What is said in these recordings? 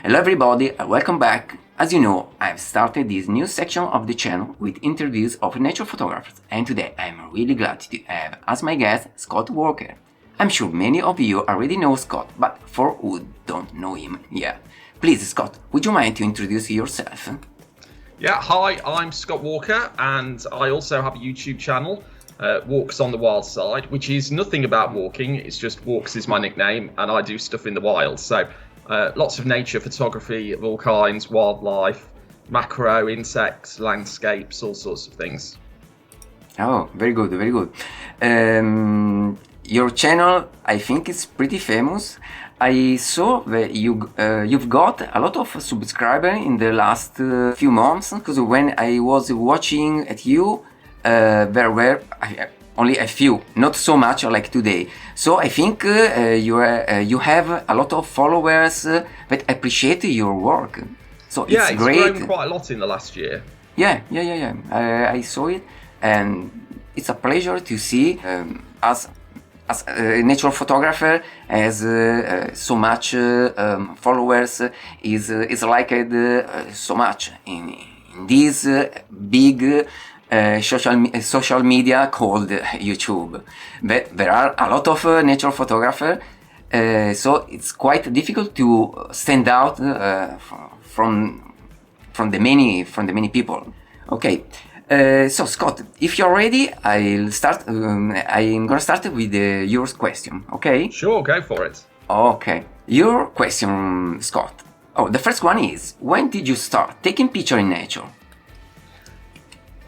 Hello everybody, welcome back. As you know, I've started this new section of the channel with interviews of nature photographers, and today I'm really glad to have as my guest Scott Walker. I'm sure many of you already know Scott, but for who don't know him yet, please Scott, would you mind to introduce yourself? Yeah, hi, I'm Scott Walker, and I also have a YouTube channel, Walks on the Wild Side, which is nothing about walking, it's just Walks is my nickname, and I do stuff in the wild. So lots of nature photography of all kinds, wildlife, macro, insects, landscapes, all sorts of things. Oh, very good, very good. Your channel, I think, is pretty famous. I saw that you've got a lot of subscribers in the last few months, because when I was watching at you, there were only a few, not so much like today. So I think you have a lot of followers that appreciate your work. So it's great. It's grown quite a lot in the last year. Yeah. I saw it, and it's a pleasure to see as a nature photographer has so much followers, is liked so much in this big social media called YouTube. But there are a lot of nature photographers, so it's quite difficult to stand out from the many people. Okay. So Scott, if you're ready, I'm gonna start with your question, okay? Sure, go for it. Okay, your question, Scott. Oh, the first one is, when did you start taking pictures in nature?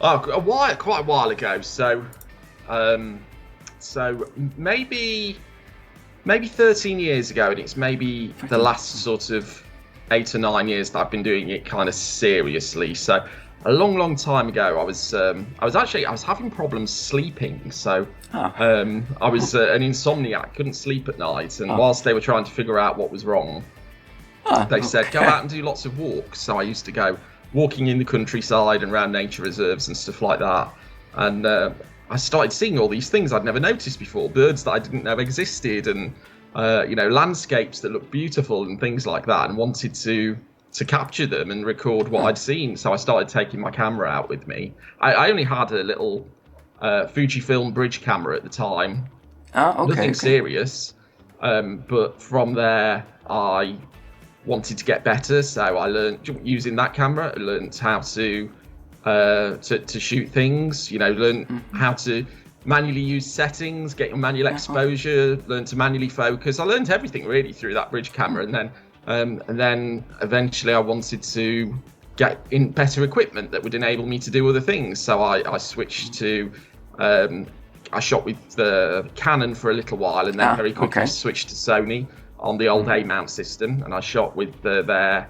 Oh, quite a while ago. So maybe 13 years ago, and it's maybe the last sort of 8 or 9 years that I've been doing it kind of seriously. So a long time ago, I was having problems sleeping. So I was an insomniac, couldn't sleep at night, and whilst they were trying to figure out what was wrong, they said go out and do lots of walks. So I used to go walking in the countryside and around nature reserves and stuff like that, and I started seeing all these things I'd never noticed before, birds that I didn't know existed, and landscapes that looked beautiful and things like that, and wanted to capture them and record what I'd seen. So I started taking my camera out with me. I only had a little Fujifilm bridge camera at the time. Nothing serious, but from there I wanted to get better, so I learned using that camera. I learned how to shoot things. Learn how to manually use settings, get your manual exposure, learn to manually focus. I learned everything really through that bridge camera, and then eventually I wanted to get in better equipment that would enable me to do other things. So I switched to I shot with the Canon for a little while, and then very quickly switched to Sony on the old A mount system, and I shot with their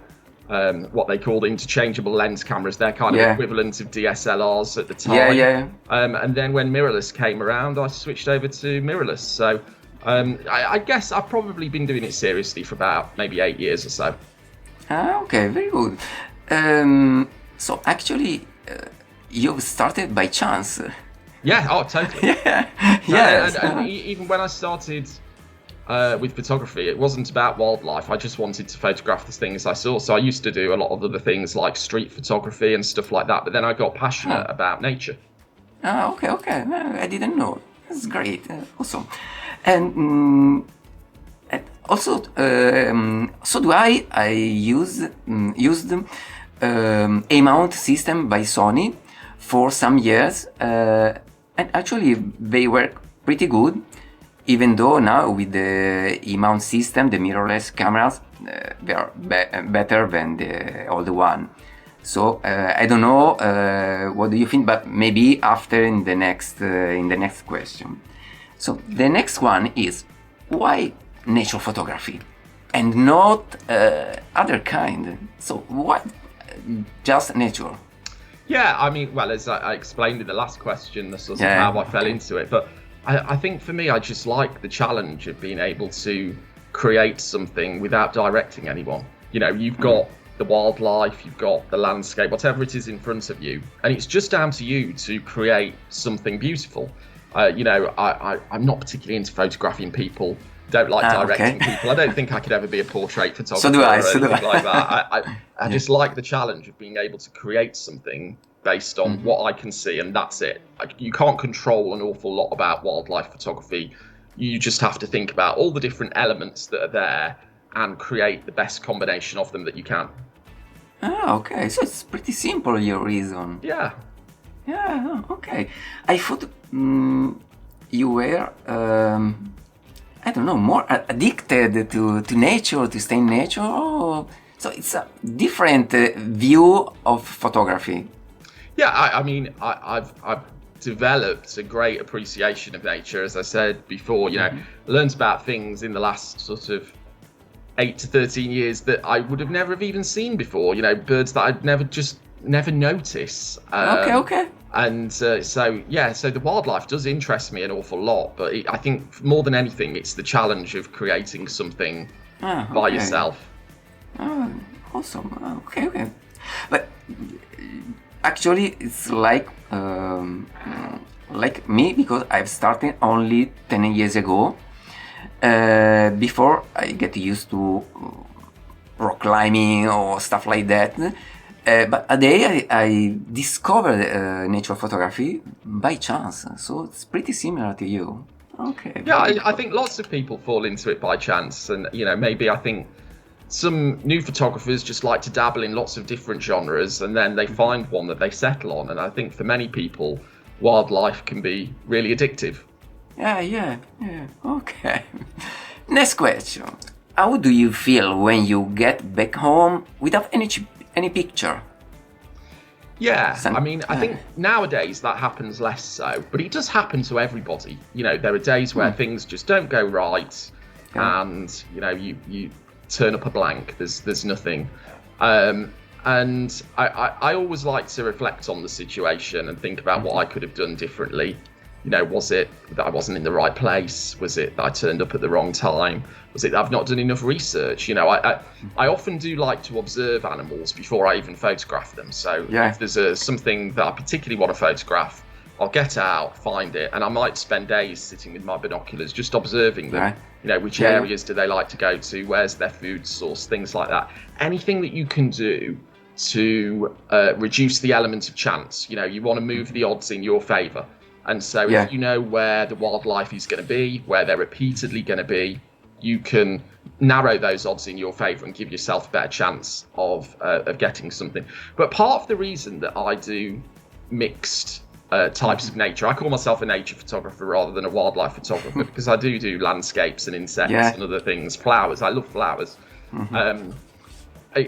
what they called interchangeable lens cameras. They're kind of equivalent of DSLRs at the time. And then when mirrorless came around, I switched over to mirrorless. So I guess I've probably been doing it seriously for about maybe 8 years or so. Okay, very good. So actually, you've started by chance. Yeah, totally. Yes. And even when I started with photography, it wasn't about wildlife. I just wanted to photograph the things I saw. So I used to do a lot of other things like street photography and stuff like that. But then I got passionate about nature. Okay. I didn't know. That's great. Awesome. And also, so do I used a mount system by Sony for some years, and actually they were pretty good. Even though now with the E-mount system, the mirrorless cameras, they are better than the old one. So I don't know what do you think, but maybe after in the next question. So the next one is, why nature photography and not other kind? So why just nature? Yeah, I mean, well, as I explained in the last question, that's sort of how I fell into it. But I think for me, I just like the challenge of being able to create something without directing anyone. You've got the wildlife, you've got the landscape, whatever it is in front of you, and it's just down to you to create something beautiful. I'm not particularly into photographing people don't like directing okay. people. I don't think I could ever be a portrait photographer So do I. or So do anything I. like that. I just like the challenge of being able to create something based on what I can see, and that's it. You can't control an awful lot about wildlife photography. You just have to think about all the different elements that are there and create the best combination of them that you can. Ah, okay. So it's pretty simple, your reason. Yeah. Yeah, okay. I thought you were, I don't know, more addicted to nature, to stay in nature. Oh, so it's a different view of photography. Yeah, I mean, I've developed a great appreciation of nature, as I said before. Learned about things in the last sort of 8 to 13 years that I would have never have even seen before. Birds that I'd never notice. Okay. And so the wildlife does interest me an awful lot. But I think more than anything, it's the challenge of creating something by yourself. Oh, awesome. Okay. But actually, it's like me, because I've started only 10 years ago. Before I get used to rock climbing or stuff like that. But a day I discovered nature photography by chance. So it's pretty similar to you. Okay. Yeah, I think lots of people fall into it by chance. And, maybe I think some new photographers just like to dabble in lots of different genres, and then they find one that they settle on. And I think for many people, wildlife can be really addictive. Yeah. Okay. Next question. How do you feel when you get back home without any picture? Yeah, I think nowadays that happens less so, but it does happen to everybody. There are days where things just don't go right, and you turn up a blank. There's nothing, and I always like to reflect on the situation and think about what I could have done differently. Was it that I wasn't in the right place? Was it that I turned up at the wrong time? Was it that I've not done enough research? I often do like to observe animals before I even photograph them. So if there's something that I particularly want to photograph, I'll get out, find it, and I might spend days sitting with my binoculars just observing them. Which areas do they like to go to? Where's their food source? Things like that. Anything that you can do to reduce the element of chance. You want to move the odds in your favour. And so if you know where the wildlife is going to be, where they're repeatedly going to be, you can narrow those odds in your favour and give yourself a better chance of getting something. But part of the reason that I do mixed types of nature, I call myself a nature photographer rather than a wildlife photographer, because I do landscapes and insects and other things, flowers. I love flowers.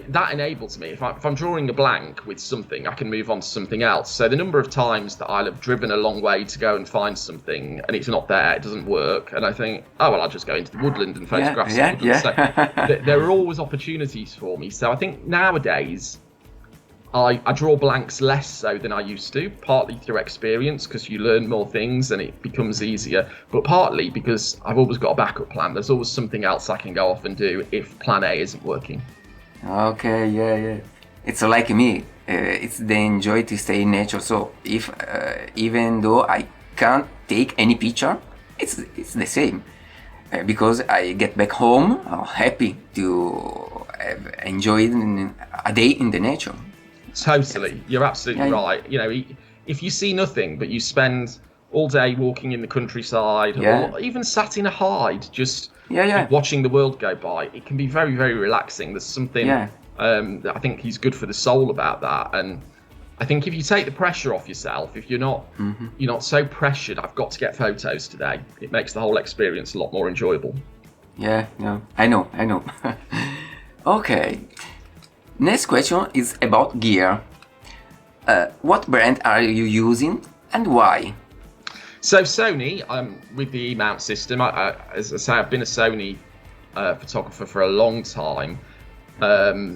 That enables me, if I'm drawing a blank with something, I can move on to something else. So the number of times that I'll have driven a long way to go and find something and it's not there, it doesn't work, and I think, I'll just go into the woodland and photograph something. So there are always opportunities for me. So I think nowadays I draw blanks less so than I used to, partly through experience, because you learn more things and it becomes easier, but partly because I've always got a backup plan. There's always something else I can go off and do if plan A isn't working. Okay, yeah. It's like me. It's the enjoy to stay in nature. So if even though I can't take any picture, it's the same, because I get back home happy to enjoy a day in the nature. Totally, you're absolutely right. If you see nothing but you spend all day walking in the countryside, or even sat in a hide, just watching the world go by, it can be very, very relaxing. There's something that I think is good for the soul about that. And I think if you take the pressure off yourself, if you're not so pressured, I've got to get photos today, it makes the whole experience a lot more enjoyable. I know. Okay, next question is about gear. What brand are you using and why? So Sony, with the E-mount system, as I say, I've been a Sony photographer for a long time.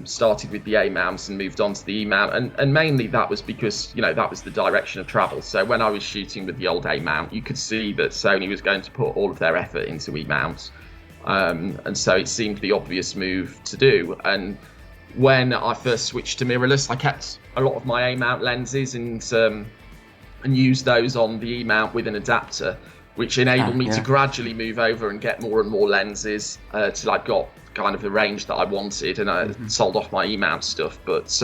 Started with the A-mounts and moved on to the E-mount, and mainly that was because that was the direction of travel. So when I was shooting with the old A-mount, you could see that Sony was going to put all of their effort into E-mounts, and so it seemed the obvious move to do. And when I first switched to mirrorless, I kept a lot of my A-mount lenses and used those on the E-mount with an adapter. which enabled me yeah. to gradually move over and get more and more lenses till I got kind of the range that I wanted, and I sold off my E-mount stuff. But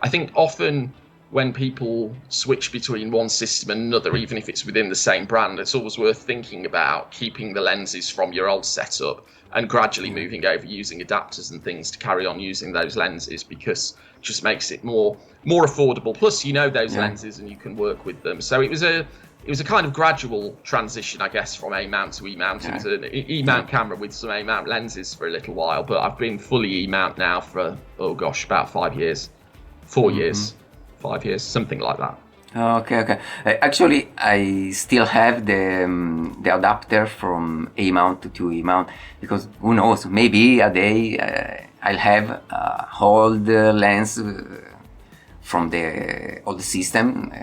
I think often when people switch between one system and another, even if it's within the same brand, it's always worth thinking about keeping the lenses from your old setup and gradually moving over using adapters and things to carry on using those lenses, because it just makes it more affordable. Plus, you know those lenses and you can work with them. So it was a kind of gradual transition, I guess, from A-mount to E-mount into an E-mount camera with some A-mount lenses for a little while. But I've been fully E-mount now for, about 5 years, 4 years, 5 years, something like that. Okay. Actually, I still have the adapter from A-mount to E-mount, because who knows, maybe a day I'll have a old lens from the old system,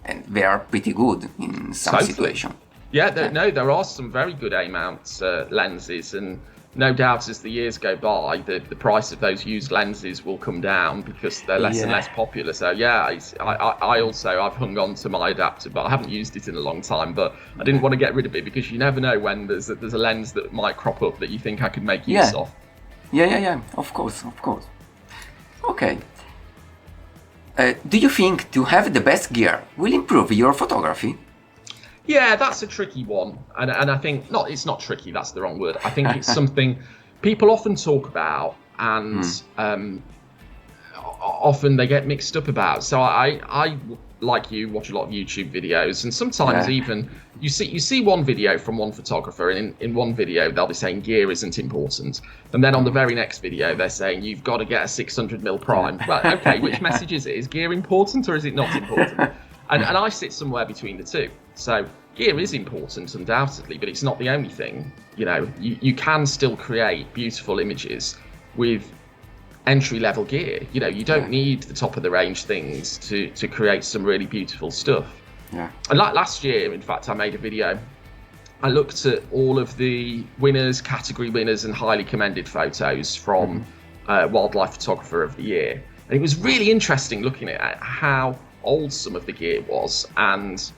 and they are pretty good in some situation. Yeah, there are some very good A-mount lenses, and no doubt as the years go by, the price of those used lenses will come down because they're less and less popular. So yeah, I've hung on to my adapter, but I haven't used it in a long time. But I didn't want to get rid of it because you never know when there's a lens that might crop up that you think I could make use of. Yeah. Of course. Okay. Do you think to have the best gear will improve your photography? Yeah, that's a tricky one, and I think it's not tricky. That's the wrong word. I think it's something people often talk about, and often they get mixed up about. So I like you watch a lot of YouTube videos, and sometimes even you see one video from one photographer, and in one video they'll be saying gear isn't important, and then on the very next video they're saying you've got to get a 600mm prime. Well, okay, which message is it? Is gear important or is it not important? And I sit somewhere between the two. So gear is important, undoubtedly, but it's not the only thing. You know, you can still create beautiful images with entry-level gear. You know, you don't need the top-of-the-range things to create some really beautiful stuff. Yeah. And like last year, in fact, I made a video. I looked at all of the winners, category winners, and highly commended photos from Wildlife Photographer of the Year. And it was really interesting looking at how old some of the gear was, and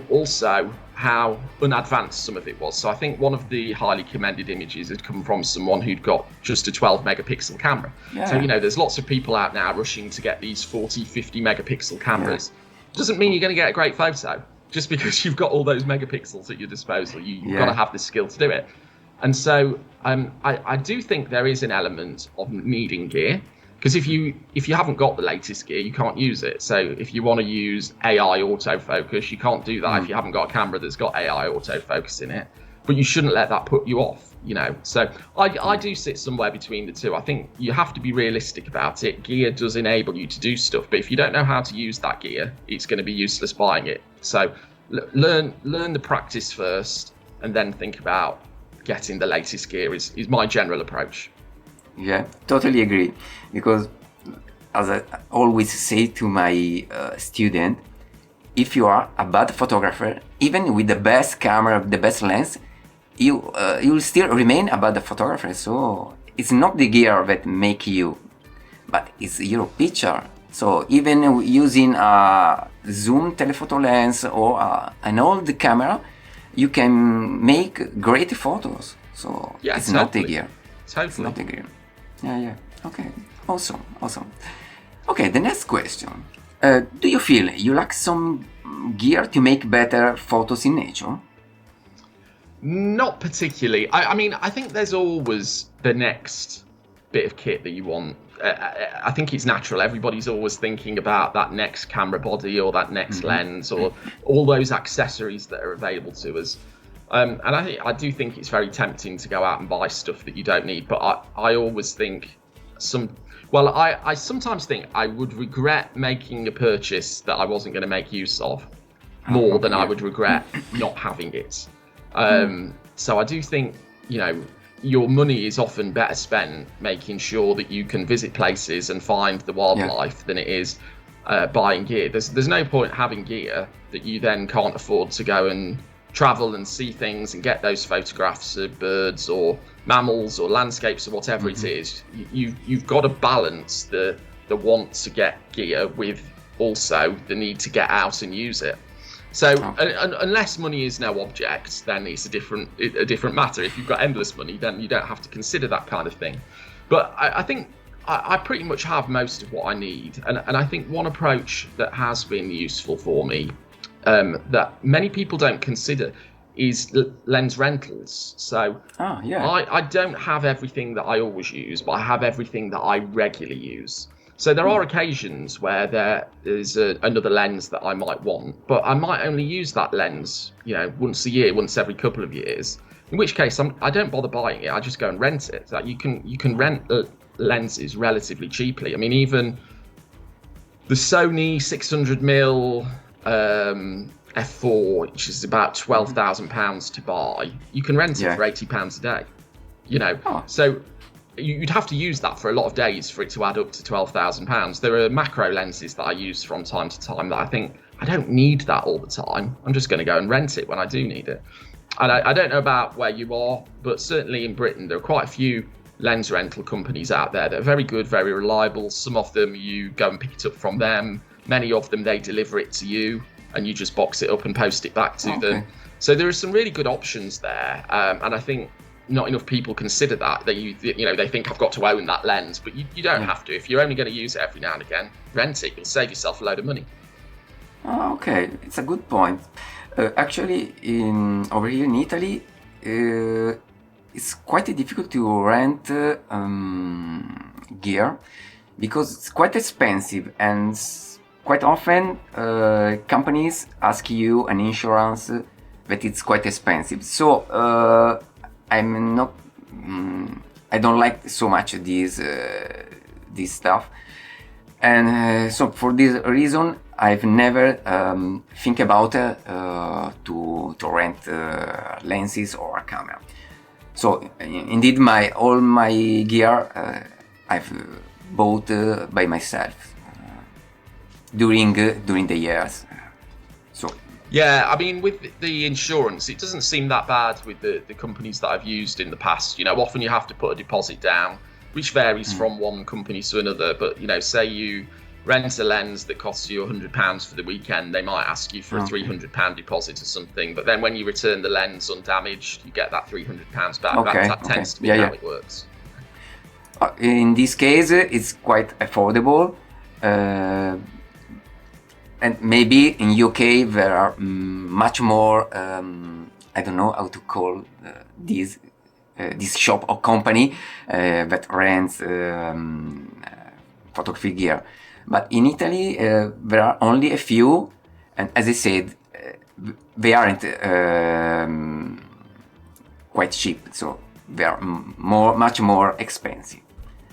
also how unadvanced some of it was. So I think one of the highly commended images had come from someone who'd got just a 12 megapixel camera. So, you know, there's lots of people out now rushing to get these 40, 50 megapixel cameras. Doesn't mean you're going to get a great photo just because you've got all those megapixels at your disposal. You've got to have the skill to do it. And so I do think there is an element of needing gear. Because if you haven't got the latest gear, you can't use it. So if you want to use AI autofocus, you can't do that if you haven't got a camera that's got AI autofocus in it. But you shouldn't let that put you off, you know. So I do sit somewhere between the two. I think you have to be realistic about it. Gear does enable you to do stuff, but if you don't know how to use that gear, it's going to be useless buying it. So learn the practice first, and then think about getting the latest gear is my general approach. Yeah, totally agree. Because as I always say to my student, if you are a bad photographer, even with the best camera, the best lens, you will still remain a bad photographer. So it's not the gear that make you, but it's your picture. So even using a zoom telephoto lens or an old camera, you can make great photos. So it's not the gear. Totally. It's not the gear. Yeah. Okay. Awesome. Okay, the next question. Do you feel you lack some gear to make better photos in nature? Not particularly. I mean, I think there's always the next bit of kit that you want. I think it's natural. Everybody's always thinking about that next camera body or that next lens or all those accessories that are available to us. And I do think it's very tempting to go out and buy stuff that you don't need. But I always think I sometimes think I would regret making a purchase that I wasn't going to make use of more than I would regret not having it. So I do think, you know, your money is often better spent making sure that you can visit places and find the wildlife than it is buying gear. There's no point having gear that you then can't afford to go and travel and see things and get those photographs of birds or mammals or landscapes or whatever it is. You've got to balance the want to get gear with also the need to get out and use it. So Okay. unless money is no object, then it's a different matter. If you've got endless money, then you don't have to consider that kind of thing. But I think I pretty much have most of what I need, and I think one approach that has been useful for me, that many people don't consider, is lens rentals. So Oh, yeah. I don't have everything that I always use, but I have everything that I regularly use. So there are occasions where there is another lens that I might want, but I might only use that lens, once a year, once every couple of years. In which case, I don't bother buying it. I just go and rent it. So you can rent lenses relatively cheaply. I mean, even the Sony 600mm f4, which is about £12,000 to buy, you can rent it for £80 a day. So you'd have to use that for a lot of days for it to add up to £12,000. There are macro lenses that I use from time to time that I think I don't need that all the time. I'm just going to go and rent it when I do need it. And I don't know about where you are, but certainly in Britain, there are quite a few lens rental companies out there that are very good, very reliable. Some of them you go and pick it up from them. Many of them, they deliver it to you and you just box it up and post it back to them. So there are some really good options there. And I think not enough people consider that they think I've got to own that lens, but you don't have to. If you're only going to use it every now and again, rent it. You'll save yourself a load of money. Okay, it's a good point. Actually, over here in Italy, it's quite difficult to rent gear because it's quite expensive, and quite often companies ask you an insurance that it's quite expensive. So I'm not. I don't like so much this stuff, and so for this reason, I've never think about to rent lenses or a camera. So indeed, all my gear I've bought by myself during the years. So. Yeah, I mean, with the insurance, it doesn't seem that bad with the companies that I've used in the past. Often you have to put a deposit down, which varies from one company to another. But, say you rent a lens that costs you £100 for the weekend, they might ask you for a £300 deposit or something. But then when you return the lens undamaged, you get that £300 back. That tends to be how it works. In this case, it's quite affordable. And maybe in UK there are much more, I don't know how to call this shop or company that rents photography gear. But in Italy there are only a few, and as I said, they aren't quite cheap, so they are much more expensive.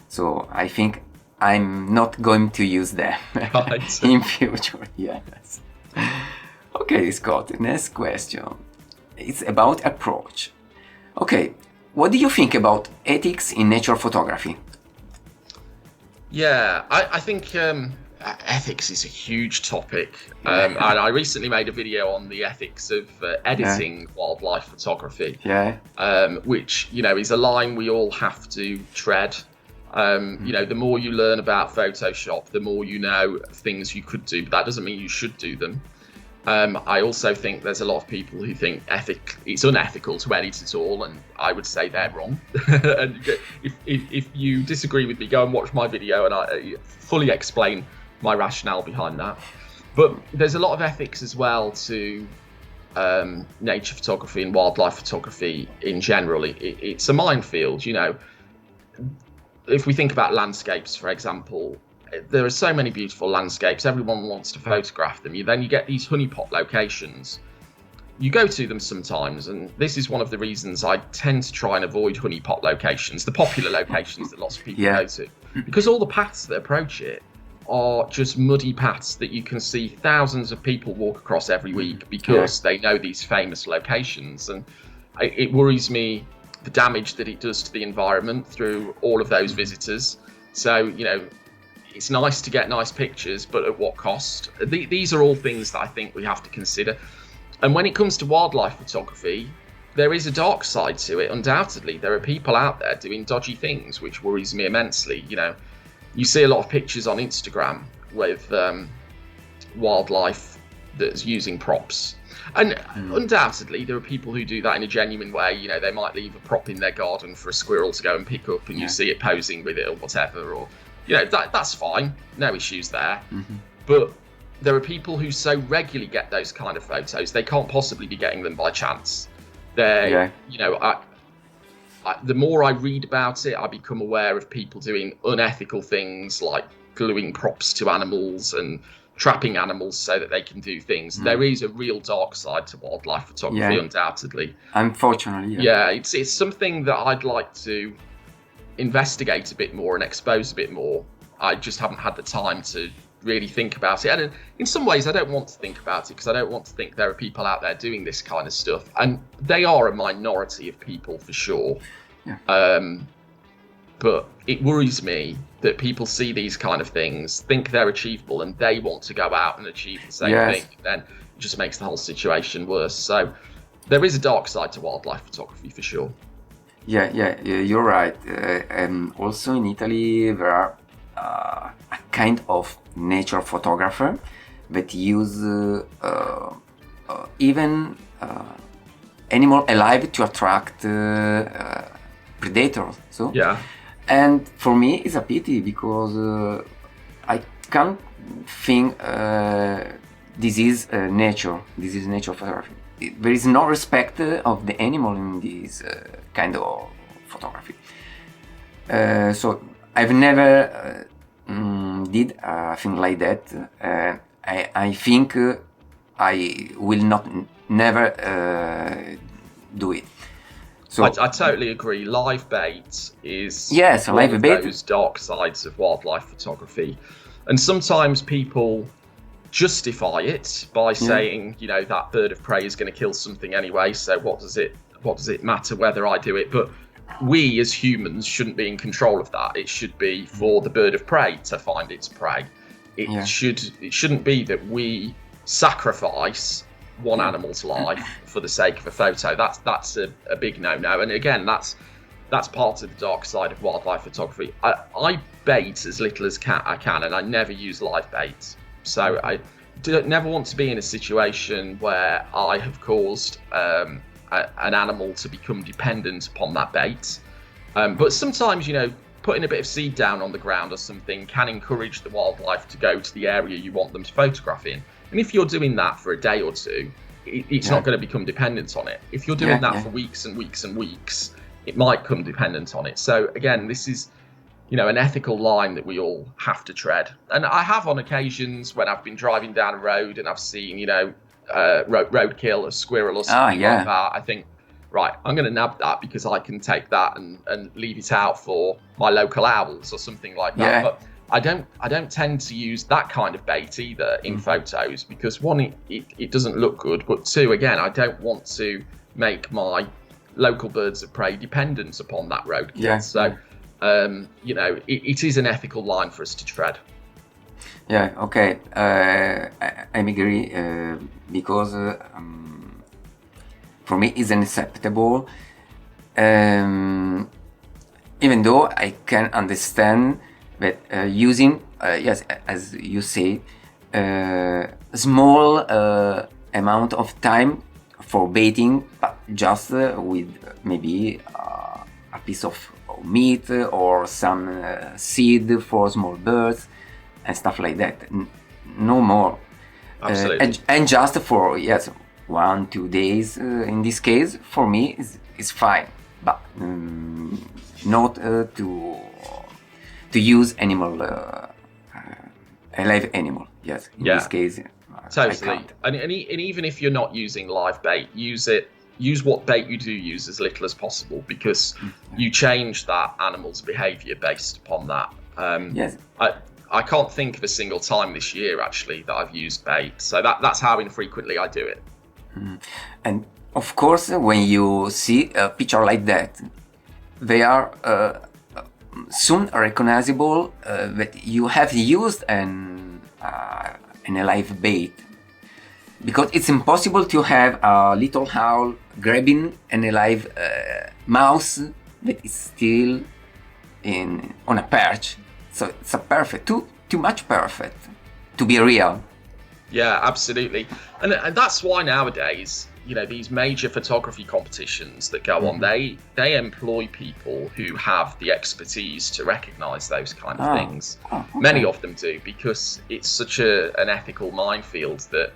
So I think I'm not going to use them in future. Yes. Okay, Scott, next question. It's about approach. Okay, what do you think about ethics in nature photography? Yeah, I think ethics is a huge topic. And I recently made a video on the ethics of editing wildlife photography, which, is a line we all have to tread. The more you learn about Photoshop, the more you know of things you could do, but that doesn't mean you should do them. I also think there's a lot of people who think it's unethical to edit at all, and I would say they're wrong. And if you disagree with me, go and watch my video and I fully explain my rationale behind that. But there's a lot of ethics as well to nature photography and wildlife photography in general. It's a minefield, If we think about landscapes, for example, there are so many beautiful landscapes. Everyone wants to photograph them. Then you get these honeypot locations. You go to them sometimes, and this is one of the reasons I tend to try and avoid honeypot locations, the popular locations that lots of people go to, because all the paths that approach it are just muddy paths that you can see thousands of people walk across every week because they know these famous locations. And it worries me the damage that it does to the environment through all of those visitors. So, it's nice to get nice pictures, but at what cost? These are all things that I think we have to consider. And when it comes to wildlife photography, there is a dark side to it, undoubtedly. There are people out there doing dodgy things, which worries me immensely. You see a lot of pictures on Instagram with wildlife that's using props. And undoubtedly, there are people who do that in a genuine way. You know, they might leave a prop in their garden for a squirrel to go and pick up, and you see it posing with it or whatever. Or, you know, that's fine. No issues there. But there are people who so regularly get those kind of photos, they can't possibly be getting them by chance. You know, the more I read about it, I become aware of people doing unethical things like gluing props to animals and trapping animals so that they can do things. There is a real dark side to wildlife photography, undoubtedly. Unfortunately, it's something that I'd like to investigate a bit more and expose a bit more. I just haven't had the time to really think about it. And in some ways, I don't want to think about it because I don't want to think there are people out there doing this kind of stuff. And they are a minority of people for sure. But it worries me that people see these kind of things, think they're achievable, and they want to go out and achieve the same thing. Then it just makes the whole situation worse. So there is a dark side to wildlife photography for sure. Yeah, you're right. And also in Italy, there are a kind of nature photographer that use even animal alive to attract predators. So and for me it's a pity because I can't think this is nature. This is nature photography. There is no respect of the animal in this kind of photography. So I've never did a thing like that. I think I will never do it. So I totally agree. Live bait is live of bait. Those dark sides of wildlife photography, and sometimes people justify it by saying, you know, that bird of prey is going to kill something anyway. So what does it matter whether I do it? But we as humans shouldn't be in control of that. It should be for the bird of prey to find its prey. It shouldn't be that we sacrifice one animal's life for the sake of a photo. That's a big no-no. And again, that's part of the dark side of wildlife photography. I bait as little as I can, and I never use live bait. So I never want to be in a situation where I have caused an animal to become dependent upon that bait. But sometimes, you know, putting a bit of seed down on the ground or something can encourage the wildlife to go to the area you want them to photograph in. And if you're doing that for a day or two, it's not going to become dependent on it. If you're doing that for weeks and weeks and weeks, it might come dependent on it. So again, this is, you know, an ethical line that we all have to tread. And I have on occasions when I've been driving down a road and I've seen, you know, roadkill, a squirrel or something like that. I think, right, I'm going to nab that because I can take that and leave it out for my local owls or something like that. But I don't tend to use that kind of bait either in photos because one, it doesn't look good, but two, again, I don't want to make my local birds of prey dependent upon that roadkill. So, you know, it is an ethical line for us to tread. Yeah, okay. I agree because for me it's unacceptable. Even though I can understand that using, as you say, small amount of time for baiting, but just with maybe a piece of meat or some seed for small birds and stuff like that. No more. Absolutely. And just for 1-2 days in this case for me is fine, but not to use animal, a live animal. Yes, in this case. Totally. And even if you're not using live bait, use what bait you do use as little as possible because you change that animal's behavior based upon that. I can't think of a single time this year actually that I've used bait. So that's how infrequently I do it. And of course, when you see a picture like that, they are soon recognizable that you have used an alive bait, because it's impossible to have a little owl grabbing an alive mouse that is still on a perch. So it's a perfect, too much perfect to be real. Yeah, absolutely. And that's why nowadays, these major photography competitions that go on, they employ people who have the expertise to recognize those kind of things. Okay. Many of them do, because it's such an ethical minefield that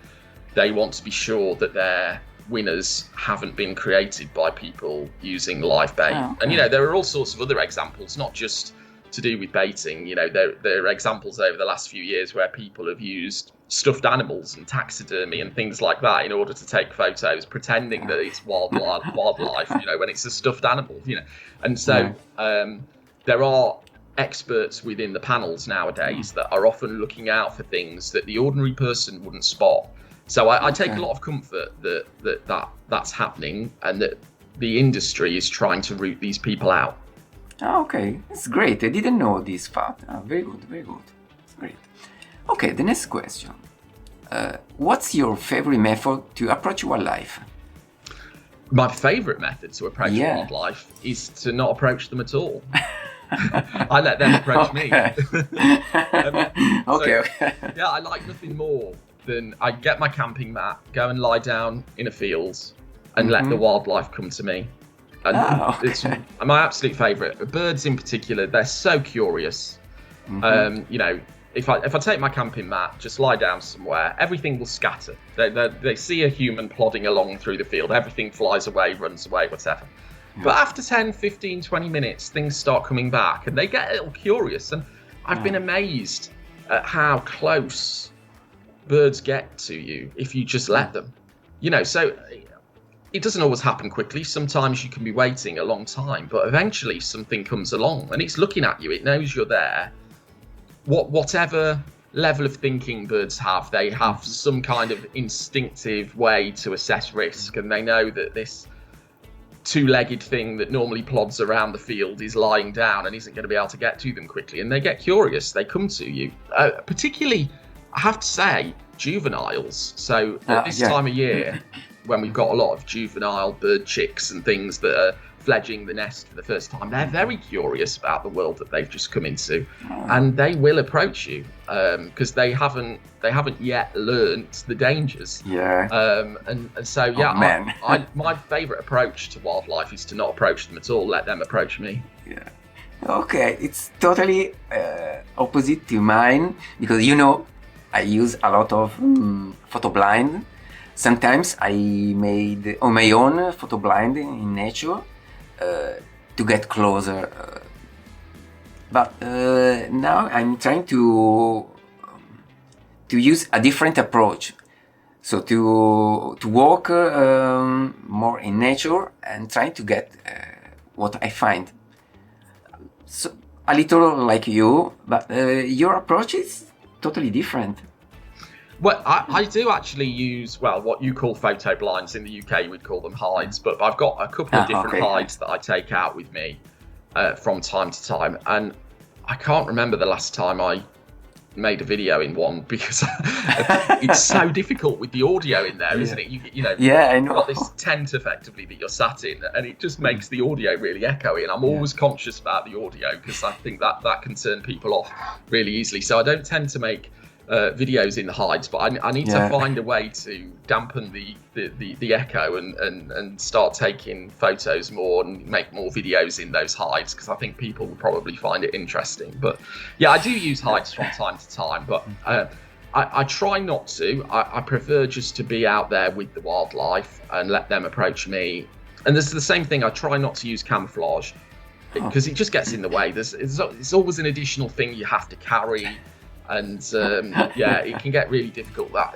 they want to be sure that their winners haven't been created by people using live bait. And there are all sorts of other examples, not just to do with baiting. There are examples over the last few years where people have used stuffed animals and taxidermy and things like that in order to take photos, pretending that it's wildlife, when it's a stuffed animal. And so there are experts within the panels nowadays that are often looking out for things that the ordinary person wouldn't spot. So I take a lot of comfort that's happening, and that the industry is trying to root these people out. Okay, it's great. I didn't know this fact. Very good, very good. It's great. Okay, the next question. What's your favorite method to approach wildlife? My favorite method to approach wildlife is to not approach them at all. I let them approach me. Yeah, I like nothing more than I get my camping mat, go and lie down in a field, and let the wildlife come to me. And it's my absolute favourite. Birds in particular, they're so curious. If I take my camping mat, just lie down somewhere, everything will scatter. They see a human plodding along through the field, everything flies away, runs away, whatever. But after 10, 15, 20 minutes, things start coming back, and they get a little curious. And I've been amazed at how close birds get to you if you just let them. So it doesn't always happen quickly. Sometimes you can be waiting a long time, but eventually something comes along and it's looking at you. It knows you're there. Whatever level of thinking birds have, they have some kind of instinctive way to assess risk, and they know that this two-legged thing that normally plods around the field is lying down and isn't going to be able to get to them quickly, and they get curious. They come to you, particularly, I have to say, juveniles. So at this time of year, when we've got a lot of juvenile bird chicks and things that are fledging the nest for the first time, they're very curious about the world that they've just come into, and they will approach you because they haven't yet learnt the dangers. And so my favourite approach to wildlife is to not approach them at all. Let them approach me. Okay, it's totally opposite to mine, because I use a lot of photo blind. Sometimes I made on my own photo blind in nature to get closer. But now I'm trying to use a different approach. So to walk more in nature and try to get what I find. So a little like you, but your approach is totally different. Well, I do actually use, what you call photo blinds. In the UK, we'd call them hides, but I've got a couple of different hides that I take out with me from time to time. And I can't remember the last time I made a video in one, because it's so difficult with the audio in there, isn't it? I know. You've got this tent effectively that you're sat in, and it just makes the audio really echoey. And I'm always conscious about the audio, because I think that can turn people off really easily. So I don't tend to make videos in the hides, but I need to find a way to dampen the echo and start taking photos more and make more videos in those hides, because I think people will probably find it interesting. But I do use hides from time to time, but I try not to. I prefer just to be out there with the wildlife and let them approach me. And there's the same thing, I try not to use camouflage, because it just gets in the way. It's always an additional thing you have to carry. And it can get really difficult. That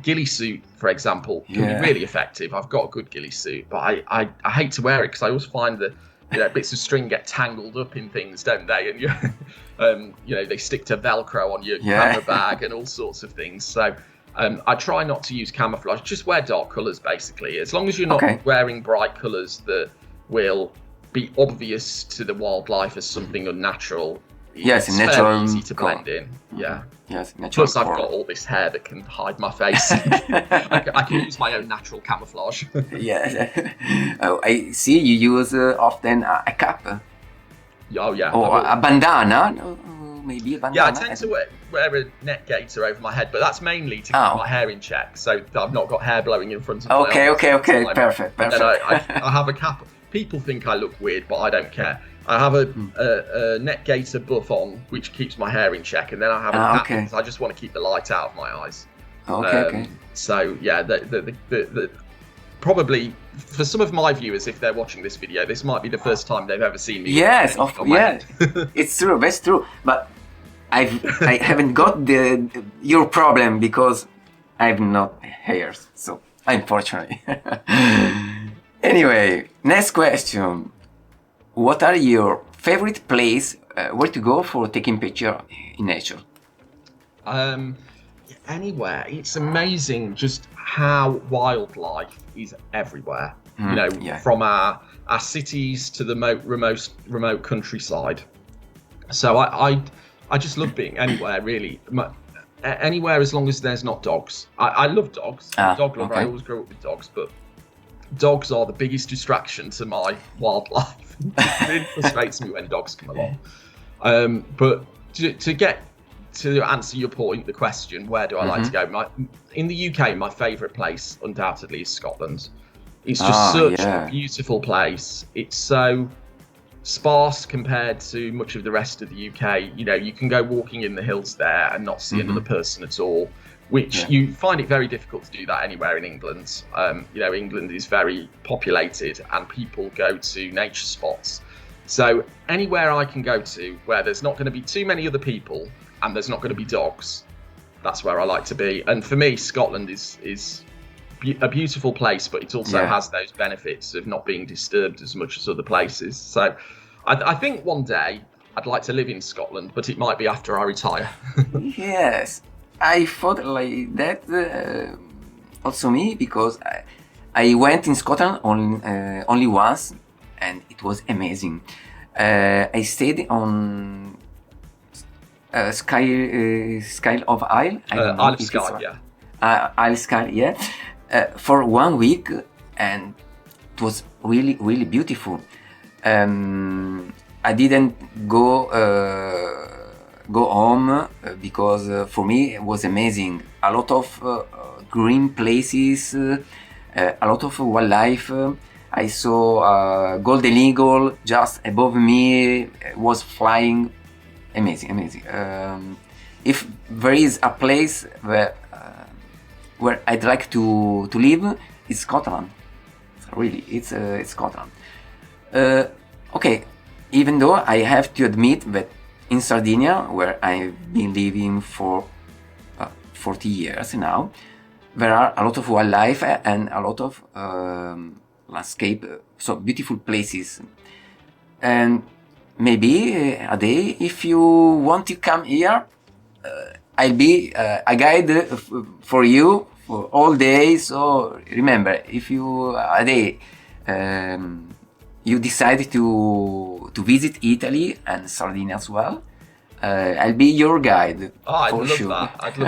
ghillie suit, for example, can be really effective. I've got a good ghillie suit, but I hate to wear it because I always find that bits of string get tangled up in things, don't they? And they stick to Velcro on your camera bag and all sorts of things. So I try not to use camouflage. Just wear dark colours, basically. As long as you're not wearing bright colours that will be obvious to the wildlife as something unnatural. Yes, it's natural. Easy to blend in. Yeah. Yes, natural. Plus, I've got all this hair that can hide my face. I can use my own natural camouflage. I see you use often a cap. Oh yeah. Or a bandana. maybe a bandana. Yeah, I tend to wear a neck gaiter over my head, but that's mainly to keep my hair in check, so that I've not got hair blowing in front of my eyes. Okay, perfect. And then I have a cap. People think I look weird, but I don't care. I have a neck gaiter buff on, which keeps my hair in check, and then I have a cap because I just want to keep the light out of my eyes. Okay. So yeah, the probably for some of my viewers, if they're watching this video, this might be the first time they've ever seen me. Yes, it's true. That's true. But I haven't got your problem because I've not hairs. So unfortunately. Anyway, next question. What are your favorite place where to go for taking picture in nature? Anywhere. It's amazing just how wildlife is everywhere. From our cities to the remote countryside. So I just love being anywhere, really. Anywhere as long as there's not dogs. I love dogs. I'm a dog lover. I always grew up with dogs, but dogs are the biggest distraction to my wildlife. It really frustrates me when dogs come along. But to answer your point, the question, where do I like to go? In the UK, my favourite place undoubtedly is Scotland. It's just such a beautiful place. It's so sparse compared to much of the rest of the UK. You can go walking in the hills there and not see another person at all, which you find it very difficult to do that anywhere in England. England is very populated and people go to nature spots. So anywhere I can go to where there's not going to be too many other people and there's not going to be dogs, that's where I like to be. And for me, Scotland is a beautiful place, but it also has those benefits of not being disturbed as much as other places. So I think one day I'd like to live in Scotland, but it might be after I retire. Yes, I thought like that also me, because I went in Scotland only once and it was amazing. I stayed on Skye of Isle. Isle of Skye, Isle of Skye, yeah. For 1 week, and it was really, really beautiful. I didn't go home because for me it was amazing. A lot of green places, a lot of wildlife. I saw a golden eagle just above me, was flying. Amazing. If there is a place where I'd like to live, it's Scotland. Really, it's Scotland. Okay, even though I have to admit that in Sardinia, where I've been living for 40 years now, there are a lot of wildlife and a lot of landscape, so beautiful places. And maybe a day, if you want to come here, I'll be a guide for you for all day. So remember, if you a day you decide to visit Italy and Sardinia as well, I'll be your guide. I'd love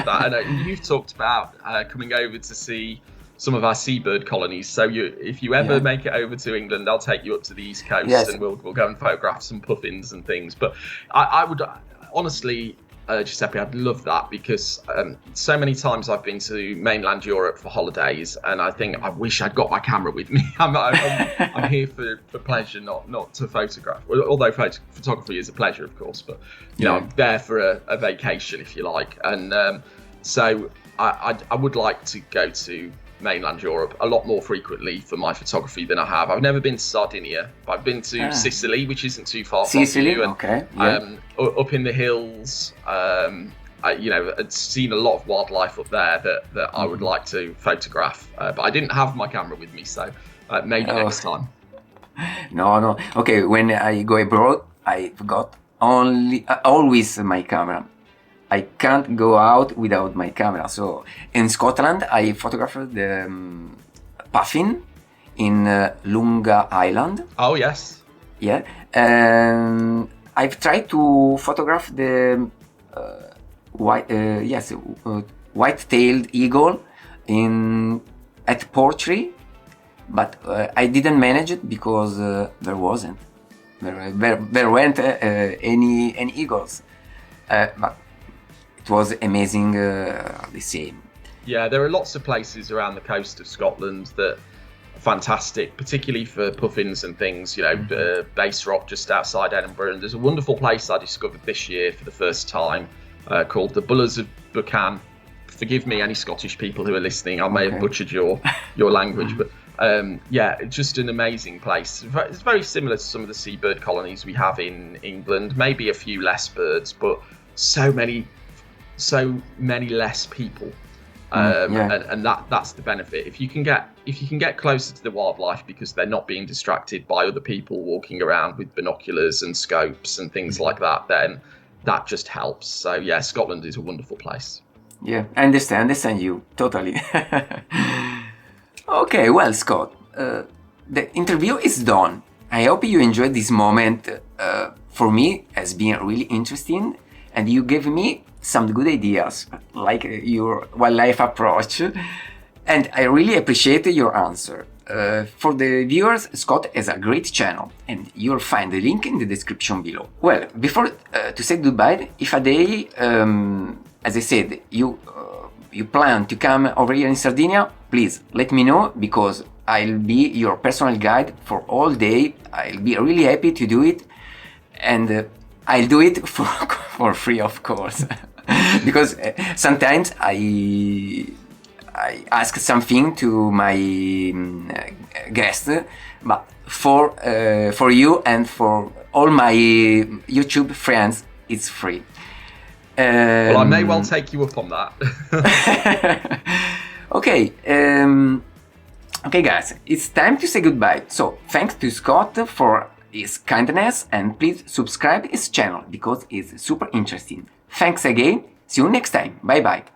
that. And you've talked about coming over to see some of our seabird colonies. So if you ever make it over to England, I'll take you up to the East Coast and we'll go and photograph some puffins and things. But I would honestly, Giuseppe, I'd love that, because so many times I've been to mainland Europe for holidays, and I think I wish I'd got my camera with me. I'm here for pleasure, not to photograph. Although photography is a pleasure, of course, but I'm there for a vacation, if you like. And so I would like to go to mainland Europe a lot more frequently for my photography than I have. I've never been to Sardinia, but I've been to Sicily, which isn't too far from you. And, up in the hills, I'd seen a lot of wildlife up there that I would like to photograph, but I didn't have my camera with me, so maybe next time. No. Okay, when I go abroad, I've got always my camera. I can't go out without my camera. So in Scotland, I photographed the puffin in Lunga Island. Oh yes. Yeah, and I've tried to photograph the white-tailed eagle at Portree, but I didn't manage it because there weren't any eagles. but it was amazing. The same. Yeah, there are lots of places around the coast of Scotland that are fantastic, particularly for puffins and things. Base Rock just outside Edinburgh, and there's a wonderful place I discovered this year for the first time called the Bullers of Buchan. Forgive me, any Scottish people who are listening. I may have butchered your language, but it's just an amazing place. It's very similar to some of the seabird colonies we have in England. Maybe a few less birds, but so many less people. And that's the benefit. If you can get closer to the wildlife because they're not being distracted by other people walking around with binoculars and scopes and things like that, then that just helps. So yeah, Scotland is a wonderful place. Yeah, I understand you totally. Okay, well, Scott, the interview is done. I hope you enjoyed this moment. For me, has been really interesting, and you gave me some good ideas, like your wildlife approach, and I really appreciate your answer. For the viewers, Scott has a great channel, and you'll find the link in the description below. Well, before to say goodbye, if a day, as I said, you plan to come over here in Sardinia, please let me know, because I'll be your personal guide for all day. I'll be really happy to do it, and I'll do it for free, of course. Because sometimes I ask something to my guest, but for you and for all my YouTube friends, it's free. Well, I may well take you up on that. Okay, okay, guys, it's time to say goodbye. So thanks to Scott for his kindness, and please subscribe his channel because it's super interesting. Thanks again. See you next time. Bye bye.